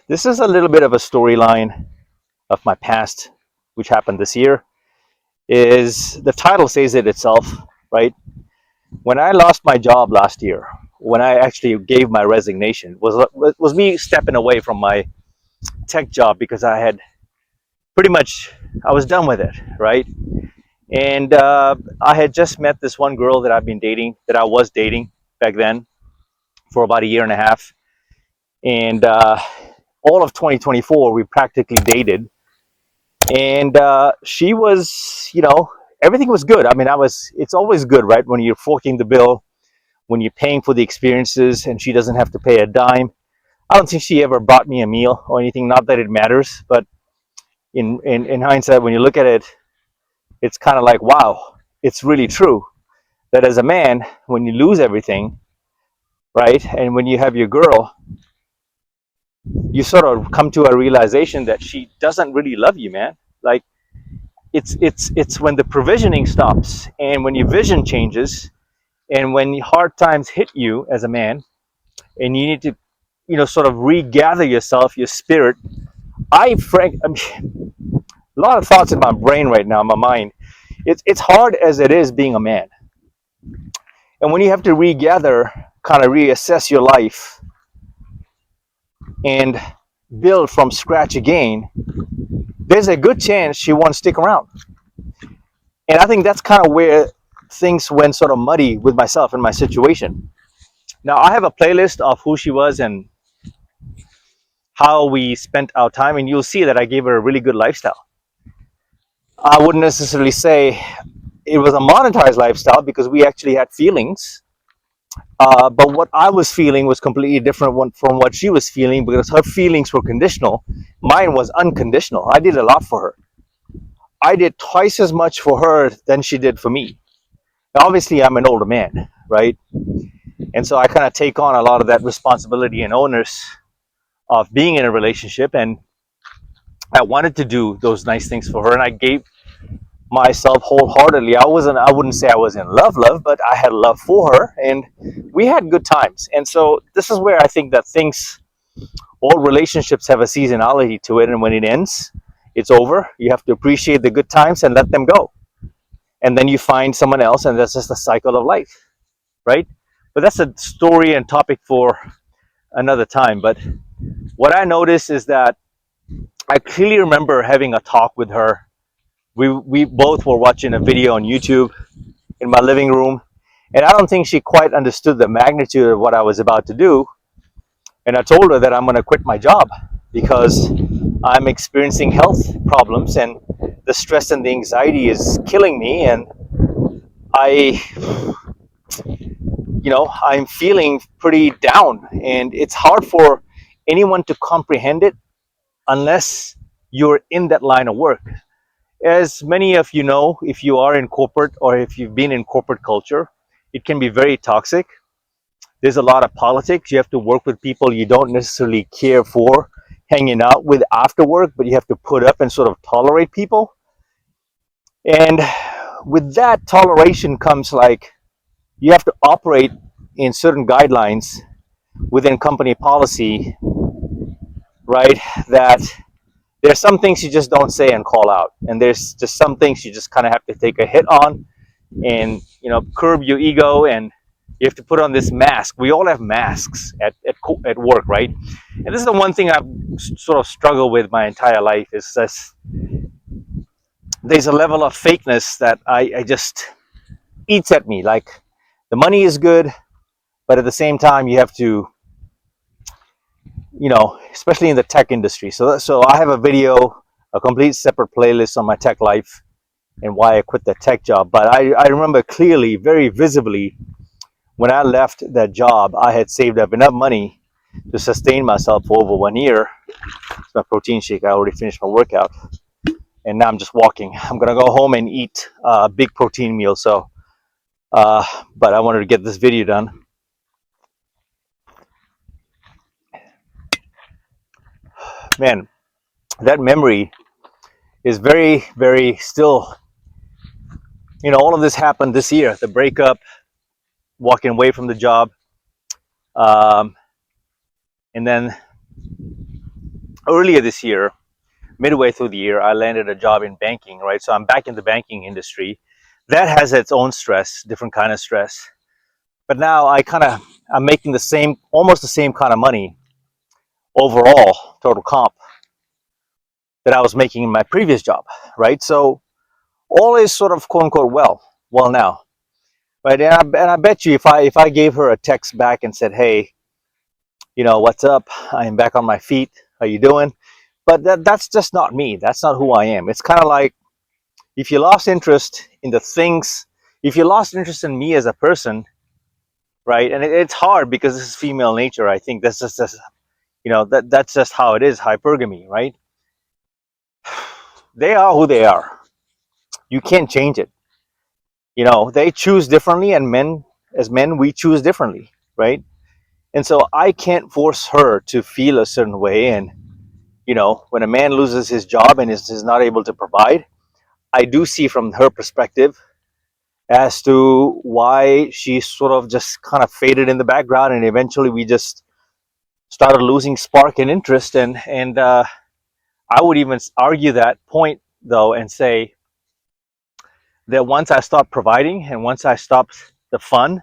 This is a little bit of a storyline of my past, which happened this year. Is the title says it itself, right? When I lost my job last year, when I actually gave my resignation, was me stepping away from my tech job because I had pretty much I was done with it, right? And I had just met this one girl that I've been dating, that I was dating back then for about a year and a half, and all of 2024 we practically dated, and she was, everything was good. I mean, it's always good, right, when you're forking the bill, when you're paying for the experiences and she doesn't have to pay a dime. I don't think she ever bought me a meal or anything, not that it matters, but in hindsight, when you look at it, it's kind of like, wow, it's really true that as a man, when you lose everything, right, and when you have your girl, you sort of come to a realization that she doesn't really love you, man. Like, it's when the provisioning stops and when your vision changes and when hard times hit you as a man and you need to, sort of regather yourself, your spirit. I mean, a lot of thoughts in my brain right now, my mind. It's hard as it is being a man, and when you have to regather, kind of reassess your life and build from scratch again, there's a good chance she won't stick around. And I think that's kind of where things went sort of muddy with myself and my situation. Now, I have a playlist of who she was and how we spent our time, and you'll see that I gave her a really good lifestyle. I wouldn't necessarily say it was a monetized lifestyle because we actually had feelings. But what I was feeling was completely different from what she was feeling because her feelings were conditional. Mine was unconditional. I did a lot for her. I did twice as much for her than she did for me. Now, obviously, I'm an older man, right? And so I kind of take on a lot of that responsibility and onus of being in a relationship. And I wanted to do those nice things for her. And I gave myself wholeheartedly. I wouldn't say I was in love, but I had love for her. And we had good times. And so this is where I think that all relationships have a seasonality to it. And when it ends, it's over. You have to appreciate the good times and let them go. And then you find someone else, and that's just the cycle of life, right? But that's a story and topic for another time. But what I noticed is that I clearly remember having a talk with her. We both were watching a video on YouTube in my living room, and I don't think she quite understood the magnitude of what I was about to do. And I told her that I'm going to quit my job because I'm experiencing health problems and the stress and the anxiety is killing me, and I I'm feeling pretty down, and it's hard for anyone to comprehend it unless you're in that line of work. As many of you know, if you are in corporate or if you've been in corporate culture, it can be very toxic. There's a lot of politics. You have to work with people you don't necessarily care for hanging out with after work, but you have to put up and sort of tolerate people. And with that toleration comes, like, you have to operate in certain guidelines within company policy, right? That there's some things you just don't say and call out, and there's just some things you just kind of have to take a hit on, and curb your ego, and you have to put on this mask. We all have masks at work, right? And this is the one thing I've sort of struggled with my entire life, is this, there's a level of fakeness that I just eats at me. Like, the money is good, but at the same time you have to, especially in the tech industry. So I have a video, a complete separate playlist on my tech life and why I quit the tech job. But I remember clearly, very visibly, when I left that job, I had saved up enough money to sustain myself for over 1 year. It's my protein shake. I already finished my workout, and now I'm just walking. I'm gonna go home and eat a big protein meal. But I wanted to get this video done. Man, that memory is very, very still. All of this happened this year. The breakup, walking away from the job, and then earlier this year, midway through the year, I landed a job in banking, right? So I'm back in the banking industry. That has its own stress, different kind of stress. But now I'm making the same, almost the same kind of money overall, total comp, that I was making in my previous job, right? So all is sort of quote unquote well now, right? And I bet you if I gave her a text back and said, hey, what's up? I am back on my feet. How you doing? But that's just not me. That's not who I am. It's kind of like if you lost interest in the things, if you lost interest in me as a person, right? And it's hard because this is female nature. I think that's just how it is. Hypergamy, right? They are who they are. You can't change it. They choose differently, and as men, we choose differently, right? And so I can't force her to feel a certain way. And when a man loses his job and is not able to provide, I do see from her perspective as to why she sort of just kind of faded in the background, and eventually we just started losing spark and interest. And I would even argue that point though and say that once I stopped providing, and once I stopped the fun,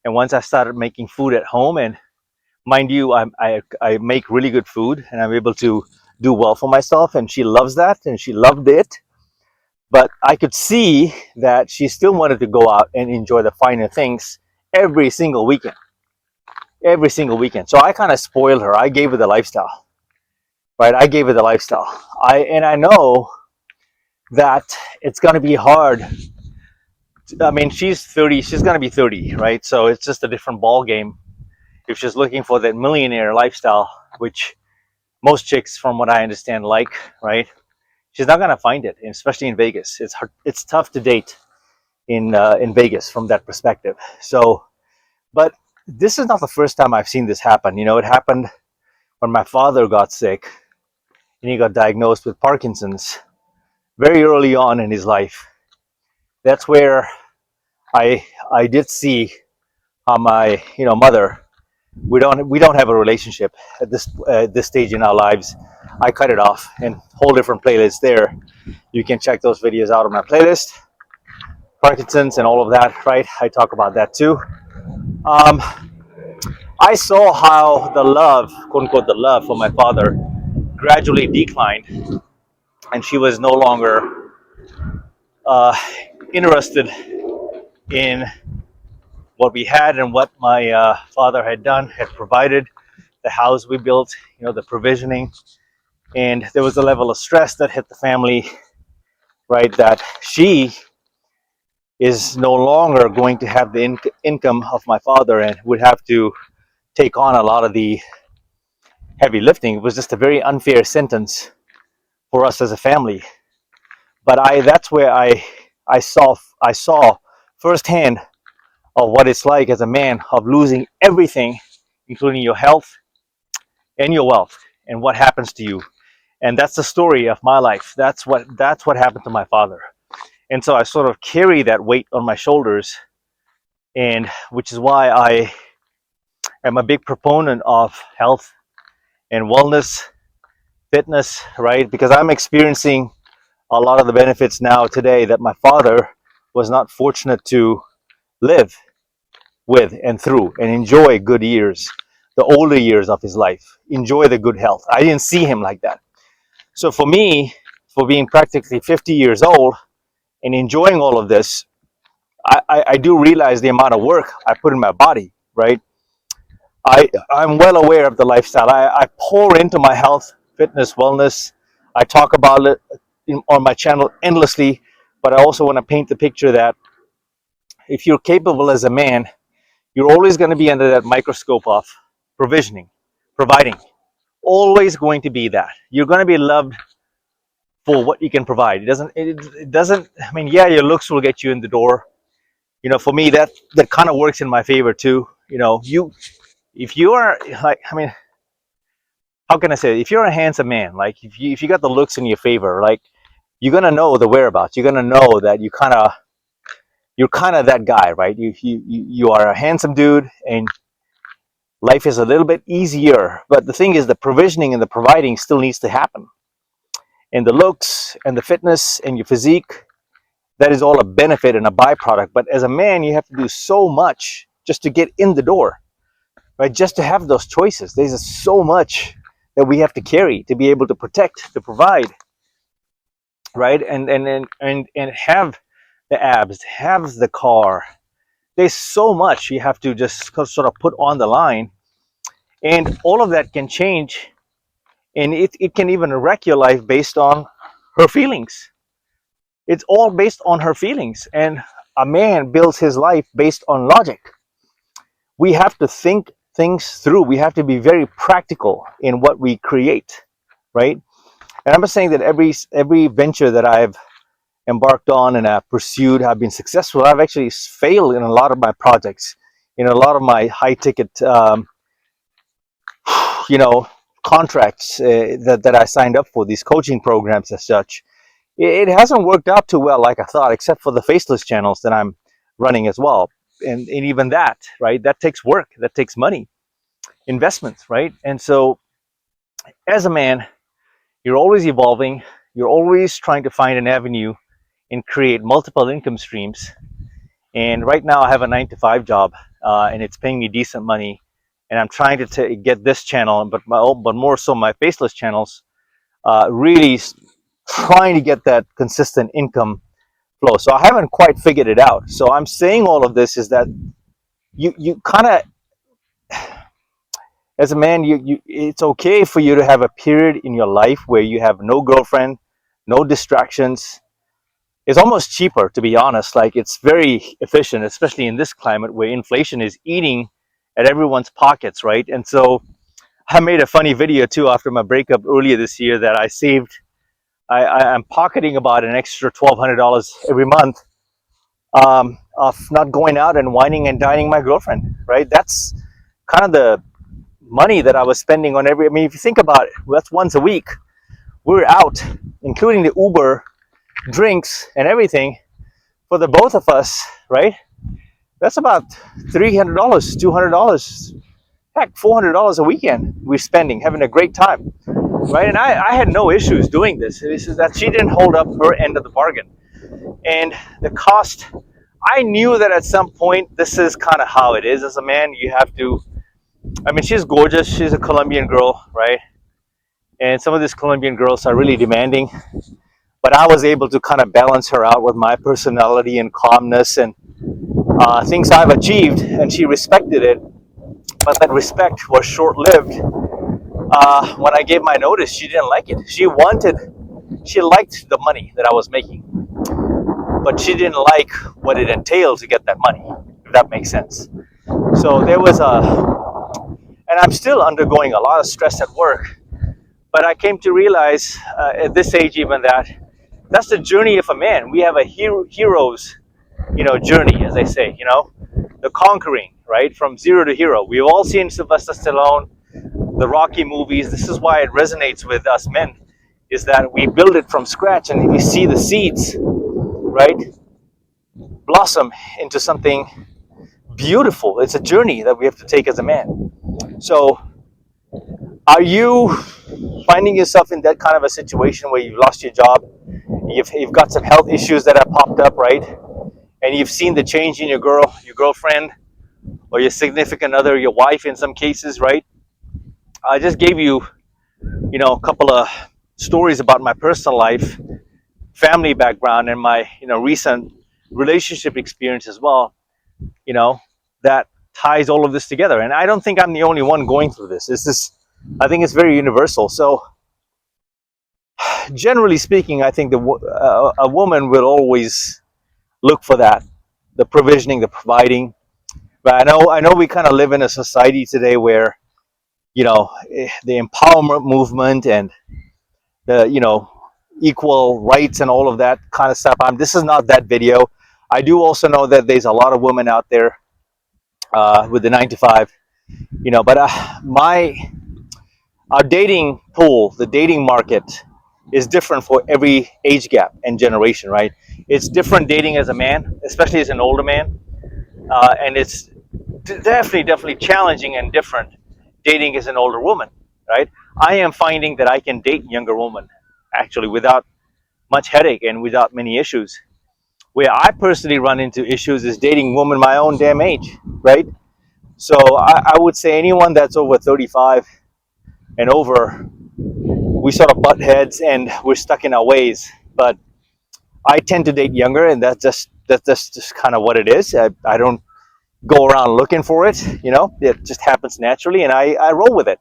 and once I started making food at home, and mind you, I make really good food and I'm able to do well for myself, and she loves that and she loved it. But I could see that she still wanted to go out and enjoy the finer things every single weekend, every single weekend. So I kind of spoiled her. I gave her the lifestyle, right? I gave her the lifestyle. I know that it's going to be hard. I mean, she's 30. She's going to be 30, right? So it's just a different ball game if she's looking for that millionaire lifestyle, which most chicks, from what I understand, like, right? She's not going to find it, especially in Vegas. It's hard, it's tough to date in Vegas from that perspective. So, but this is not the first time I've seen this happen. It happened when my father got sick and he got diagnosed with Parkinson's very early on in his life. That's where I did see how my mother, we don't have a relationship at this stage in our lives. I cut it off, and whole different playlist there. You can check those videos out on my playlist, Parkinson's and all of that, right? I talk about that too. Um, I saw how the love, quote unquote, the love for my father gradually declined, and she was no longer uh, interested in what we had and what my father had done, had provided, the house we built, the provisioning. And there was a level of stress that hit the family, right? That she is no longer going to have the income of my father and would have to take on a lot of the heavy lifting. It was just a very unfair sentence for us as a family. But that's where I saw firsthand of what it's like as a man of losing everything, including your health and your wealth, and what happens to you. And that's the story of my life. That's what happened to my father. And so I sort of carry that weight on my shoulders, and which is why I am a big proponent of health and wellness, fitness, right? Because I'm experiencing a lot of the benefits now today that my father was not fortunate to live with and through and enjoy good years, the older years of his life, enjoy the good health. I didn't see him like that. So for me, for being practically 50 years old and enjoying all of this, I do realize the amount of work I put in my body, right? I'm well aware of the lifestyle. I pour into my health, fitness, wellness. I talk about it on my channel endlessly, but I also want to paint the picture that if you're capable as a man, you're always going to be under that microscope of provisioning, providing. Always going to be that. You're going to be loved for what you can provide. It doesn't, I mean, yeah, your looks will get you in the door. For me, that kind of works in my favor too. If you are like, I mean, how can I say it? If you're a handsome man, like if you got the looks in your favor, like you're gonna know the whereabouts. You're gonna know that you're kind of that guy, right? You are a handsome dude, and life is a little bit easier. But the thing is, the provisioning and the providing still needs to happen. And the looks and the fitness and your physique, that is all a benefit and a byproduct. But as a man, you have to do so much just to get in the door, right? Just to have those choices. There's just so much that we have to carry to be able to protect, to provide, right? And have the abs, have the car. There's so much you have to just sort of put on the line, and all of that can change, and it can even wreck your life based on her feelings. It's all based on her feelings, and a man builds his life based on logic. We have to think things through. We have to be very practical in what we create, right? And I'm not saying that every venture that I've embarked on and I've pursued have been successful. I've actually failed in a lot of my projects, in a lot of my high ticket, you know, contracts that I signed up for, these coaching programs as such. It hasn't worked out too well like I thought, except for the faceless channels that I'm running as well. And even that, right? That takes work, that takes money, investments, right? And so as a man, you're always evolving, you're always trying to find an avenue and create multiple income streams. And right now I have a 9-to-5 job, and it's paying me decent money. And I'm trying to get this channel, but more so my faceless channels, really trying to get that consistent income flow. So I haven't quite figured it out. So I'm saying all of this is that you kind of, as a man, you it's okay for you to have a period in your life where you have no girlfriend, no distractions. It's almost cheaper, to be honest. Like, it's very efficient, especially in this climate where inflation is eating at everyone's pockets, right? And so I made a funny video too after my breakup earlier this year that I saved. I'm pocketing about an extra $1,200 every month, of not going out and whining and dining my girlfriend, right? That's kind of the money that I was spending on I mean, if you think about it, that's once a week. We're out, including the Uber, drinks, and everything for the both of us, right? That's about $300, $200, heck, $400 a weekend we're spending, having a great time, right? And I had no issues doing this. This is that she didn't hold up her end of the bargain. And the cost, I knew that at some point, this is kind of how it is as a man. You have to, I mean, she's gorgeous. She's a Colombian girl, right? And some of these Colombian girls are really demanding. But I was able to kind of balance her out with my personality and calmness and things I've achieved, and she respected it. But that respect was short-lived. When I gave my notice, she didn't like it. She liked the money that I was making, but she didn't like what it entailed to get that money, if that makes sense. So there was and I'm still undergoing a lot of stress at work, but I came to realize at this age even that that's the journey of a man. We have a hero's, journey, as they say, the conquering, right? From zero to hero. We've all seen Sylvester Stallone, the Rocky movies. This is why it resonates with us men, is that we build it from scratch and we see the seeds, right, blossom into something beautiful. It's a journey that we have to take as a man. So are you finding yourself in that kind of a situation where you've lost your job, you've got some health issues that have popped up, right? And you've seen the change in your girlfriend, or your significant other, your wife in some cases, right? I just gave you, a couple of stories about my personal life, family background, and my, recent relationship experience as well, that ties all of this together. And I don't think I'm the only one going through this. I think it's very universal. So generally speaking, I think a woman will always look for that, the provisioning, the providing. But I know we kind of live in a society today where, the empowerment movement and the, equal rights and all of that kind of stuff. This is not that video. I do also know that there's a lot of women out there with the 9-to-5, but our dating pool, the dating market, is different for every age gap and generation, right? It's different dating as a man, especially as an older man, and it's definitely challenging and different dating as an older woman, right? I am finding that I can date younger women actually without much headache and without many issues. Where I personally run into issues is dating women my own damn age, right? So I would say anyone that's over 35 and over, we sort of butt heads and we're stuck in our ways. But I tend to date younger, and that's just kind of what it is. I don't go around looking for it, it just happens naturally, and I roll with it.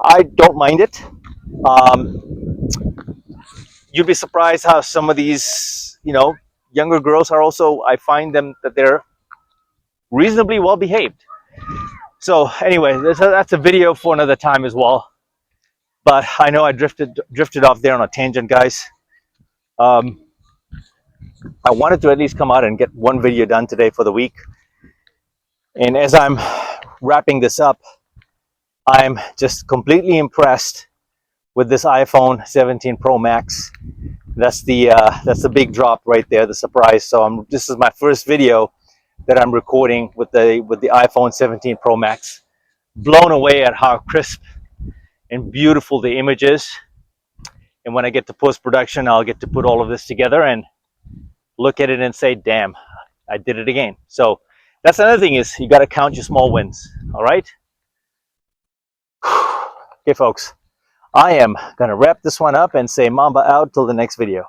I don't mind it. You'd be surprised how some of these, younger girls are also, I find them that they're reasonably well behaved. So anyway, that's a video for another time as well. But I know I drifted off there on a tangent, guys. Um, I wanted to at least come out and get one video done today for the week. And as I'm wrapping this up, I'm just completely impressed with this iPhone 17 Pro Max. That's the big drop right there, the surprise. So this is my first video that I'm recording with the iPhone 17 Pro Max. Blown away at how crisp and beautiful the image is. And when I get to post-production, I'll get to put all of this together and look at it and say, damn, I did it again. So that's another thing, is you got to count your small wins. All right. Okay, folks, I am going to wrap this one up and say Mamba out till the next video.